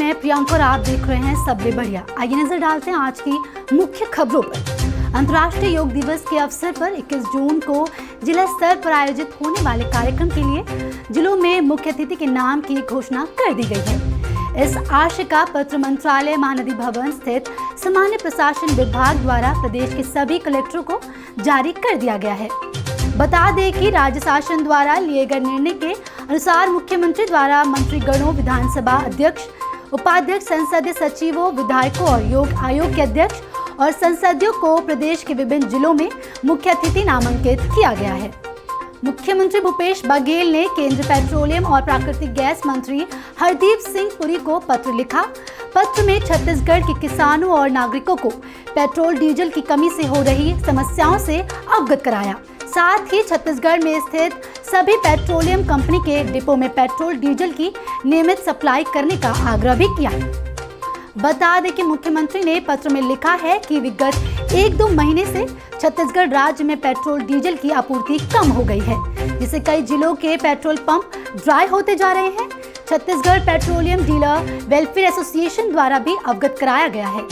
मैं प्रियंका और आप देख रहे हैं सबसे बढ़िया। आइए नजर डालते हैं आज की मुख्य खबरों पर। अंतर्राष्ट्रीय योग दिवस के अवसर पर 21 जून को जिला स्तर पर आयोजित होने वाले कार्यक्रम के लिए जिलों में मुख्य अतिथि के नाम की घोषणा कर दी गई है। इस आशय का पत्र मंत्रालय महानदी भवन स्थित सामान्य प्रशासन विभाग द्वारा प्रदेश के सभी कलेक्टरों को जारी कर दिया गया है। बता दें कि राज्य शासन द्वारा लिए गए निर्णय के अनुसार मुख्यमंत्री द्वारा मंत्रीगणों, विधानसभा अध्यक्ष, उपाध्यक्ष, संसदीय सचिवों, विधायकों और योग आयोग के अध्यक्ष और संसदीयों को प्रदेश के विभिन्न जिलों में मुख्य अतिथि नामांकित किया गया है। मुख्यमंत्री भूपेश बघेल ने केंद्रीय पेट्रोलियम और प्राकृतिक गैस मंत्री हरदीप सिंह पुरी को पत्र लिखा। पत्र में छत्तीसगढ़ के किसानों और नागरिकों को पेट्रोल डीजल की कमी से हो रही समस्याओं से अवगत कराया। साथ ही छत्तीसगढ़ में स्थित सभी पेट्रोलियम कंपनी के डिपो में पेट्रोल डीजल की नियमित सप्लाई करने का आग्रह भी किया। बता दें कि मुख्यमंत्री ने पत्र में लिखा है कि विगत 1-2 महीने से छत्तीसगढ़ राज्य में पेट्रोल डीजल की आपूर्ति कम हो गई है, जिससे कई जिलों के पेट्रोल पंप ड्राई होते जा रहे हैं। Chhattisgarh petroleum dealer welfare association द्वारा भी अवगत कराया गया है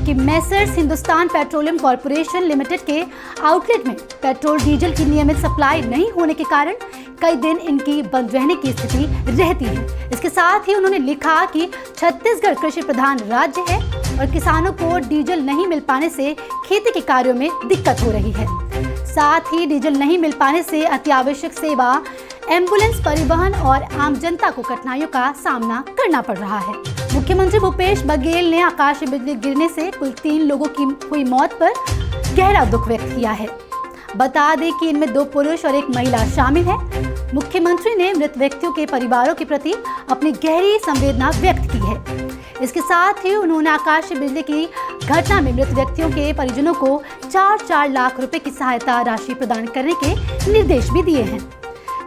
कि Messrs Hindustan petroleum corporation limited के आउटलेट में पेट्रोल डीजल की नियमित सप्लाई नहीं होने के कारण कई दिन इनकी बंद रहने की स्थिति रहती है। इसके साथ ही उन्होंने लिखा कि छत्तीसगढ़ कृषि प्रधान राज्य है और किसानों को डीजल नहीं मिल पाने से खेती के कार्यों में दिक्कत हो रही है। साथ ही डीजल नहीं मिल पाने से अत्यावश्यक सेवा, एम्बुलेंस परिवहन और आम जनता को कठिनाइयों का सामना करना पड़ रहा है। मुख्यमंत्री भूपेश बघेल ने आकाशीय बिजली गिरने से कुल 3 लोगों की हुई मौत पर गहरा दुख व्यक्त किया है। बता दें कि इनमें 2 पुरुष और 1 महिला शामिल है। मुख्यमंत्री ने मृत व्यक्तियों के परिवारों के प्रति अपनी गहरी संवेदना व्यक्त की है। इसके साथ ही उन्होंने आकाशीय बिजली की घटना में मृत व्यक्तियों के परिजनों को 4-4 लाख रुपए की सहायता राशि प्रदान करने के निर्देश भी दिए हैं।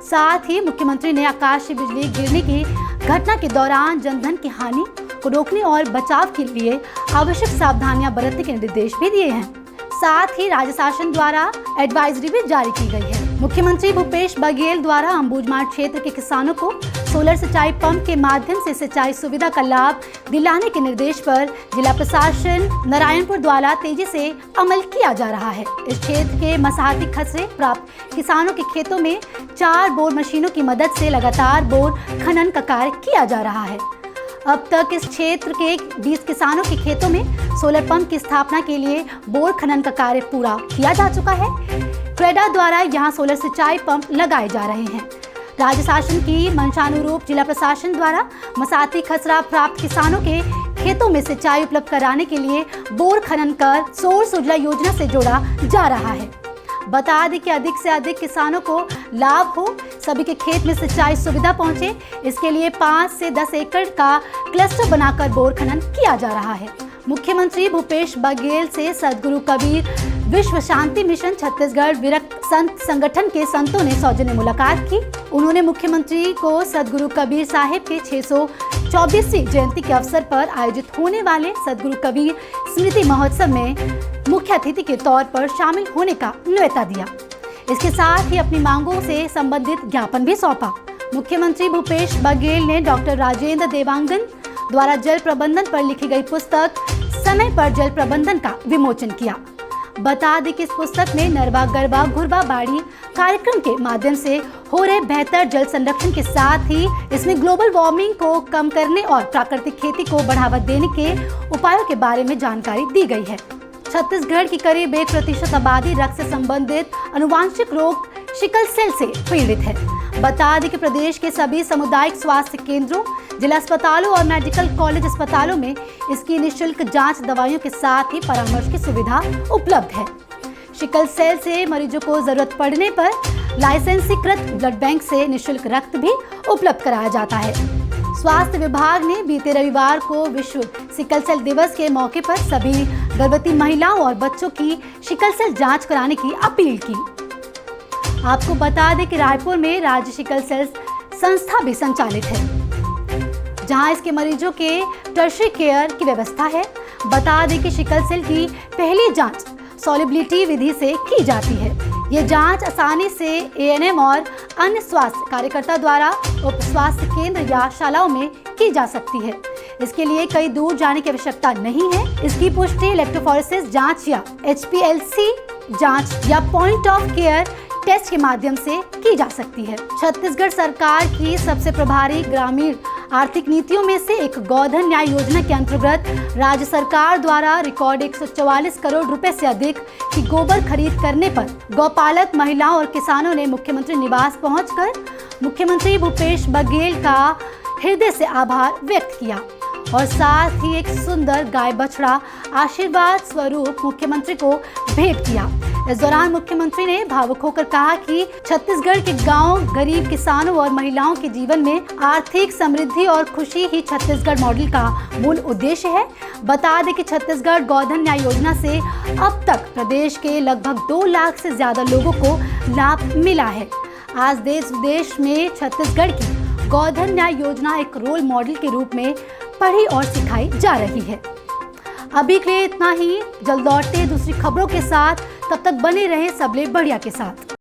साथ ही मुख्यमंत्री ने आकाशीय बिजली गिरने की घटना के दौरान जनधन की हानि को रोकने और बचाव के लिए आवश्यक सावधानियां बरतने के निर्देश भी दिए हैं। साथ ही राज्य शासन द्वारा एडवाइजरी भी जारी की गई है। मुख्यमंत्री भूपेश बघेल द्वारा अंबुजमाड़ क्षेत्र के किसानों को सोलर सिंचाई पंप के माध्यम से सिंचाई सुविधा का लाभ दिलाने के निर्देश पर जिला प्रशासन नारायणपुर द्वारा तेजी से अमल किया जा रहा है। इस क्षेत्र के मसाहती खसरे प्राप्त किसानों के खेतों में 4 बोर मशीनों की मदद से लगातार बोर खनन का कार्य किया जा रहा है। अब तक इस क्षेत्र के 20 किसानों के खेतों में सोलर पंप की स्थापना के लिए बोर खनन का कार्य पूरा किया जा चुका है। क्रेडा द्वारा यहां सोलर सिंचाई पंप लगाए जा रहे हैं। राज्य शासन की मंशानुरूप जिला प्रशासन द्वारा मसाहती खसरा प्राप्त किसानों के खेतों में सिंचाई उपलब्ध कराने के लिए बोर खनन कर सौर ऊर्जा योजना से जोड़ा जा रहा है। बता दें कि अधिक से अधिक किसानों को लाभ हो, सभी के खेत में सिंचाई सुविधा पहुंचे, इसके लिए 5 से 10 एकड़ का क्लस्टर बनाकर बोर खनन किया जा रहा है। मुख्यमंत्री भूपेश बघेल से सदगुरु कबीर विश्व शांति मिशन छत्तीसगढ़ विरक्त संत संगठन के संतों ने सौजन्य मुलाकात की। उन्होंने मुख्यमंत्री को सदगुरु कबीर साहिब के 624वीं जयंती के अवसर पर आयोजित होने वाले सदगुरु कबीर स्मृति महोत्सव में मुख्य अतिथि के तौर पर शामिल होने का न्योता दिया। इसके साथ ही अपनी मांगों से संबंधित ज्ञापन भी सौंपा। मुख्यमंत्री भूपेश बघेल ने डॉक्टर राजेंद्र देवांगन द्वारा जल प्रबंधन पर लिखी गई पुस्तक समय पर जल प्रबंधन का विमोचन किया। बता दें कि इस पुस्तक में नरवा गरबा घुरवा बाड़ी कार्यक्रम के माध्यम से हो रहे बेहतर जल संरक्षण के साथ ही इसमें ग्लोबल वार्मिंग को कम करने और प्राकृतिक खेती को बढ़ावा देने के उपायों के बारे में जानकारी दी गई है। छत्तीसगढ़ की करीब 1% आबादी रक्त से संबंधित अनुवांशिक रोग सिकल सेल से पीड़ित है। बता दें कि प्रदेश के सभी सामुदायिक स्वास्थ्य केंद्रों, जिला अस्पतालों और मेडिकल कॉलेज अस्पतालों में इसकी निःशुल्क जांच दवाइयों के साथ ही परामर्श की सुविधा उपलब्ध है। सिकल सेल से मरीजों को जरूरत पड़ने पर लाइसेंसीकृत ब्लड बैंक से निःशुल्क रक्त भी उपलब्ध कराया जाता है। स्वास्थ्य विभाग ने बीते रविवार को विश्व सिकल सेल दिवस के मौके पर सभी गर्भवती महिलाओं और बच्चों की सिकल सेल जांच कराने की अपील की। आपको बता दें कि रायपुर में राज्य सिकल सेल संस्था भी संचालित है, जहां इसके मरीजों के टर्शरी केयर की व्यवस्था है। बता दें कि सिकल सेल की पहली जांच सॉलिबिलिटी विधि से की जाती है। ये जांच आसानी से एएनएम और अन्य स्वास्थ्य कार्यकर्ता द्वारा उप स्वास्थ्य केंद्र या शालाओं में की जा सकती है। इसके लिए कहीं दूर जाने की आवश्यकता नहीं है। इसकी पुष्टि इलेक्ट्रोफोरेसिस जांच या HPLC जांच या पॉइंट ऑफ केयर टेस्ट के माध्यम से की जा सकती है। छत्तीसगढ़ सरकार की सबसे प्रभारी ग्रामीण आर्थिक नीतियों में से एक गोधन न्याय योजना के अंतर्गत राज्य सरकार द्वारा रिकॉर्ड 144 करोड़ रुपए से अधिक की गोबर खरीद करने पर गौपालक महिलाओं और किसानों ने मुख्यमंत्री निवास पहुंचकर मुख्यमंत्री भूपेश बघेल का हृदय से आभार व्यक्त किया और साथ ही एक सुंदर गाय बछड़ा आशीर्वाद स्वरूप मुख्यमंत्री को भेंट किया। इस दौरान मुख्यमंत्री ने भावुक होकर कहा कि छत्तीसगढ़ के गांव, गरीब किसानों और महिलाओं के जीवन में आर्थिक समृद्धि और खुशी ही छत्तीसगढ़ मॉडल का मूल उद्देश्य है। बता दें कि छत्तीसगढ़ गोधन न्याय योजना से अब तक प्रदेश के लगभग 2 लाख से ज्यादा लोगों को लाभ मिला है। आज देश विदेश में छत्तीसगढ़ की गोधन न्याय योजना एक रोल मॉडल के रूप में पढ़ी और सिखाई जा रही है। अभी के लिए इतना ही। जल्द लौटते दूसरी खबरों के साथ, तब तक बने रहें सबले बढ़िया के साथ।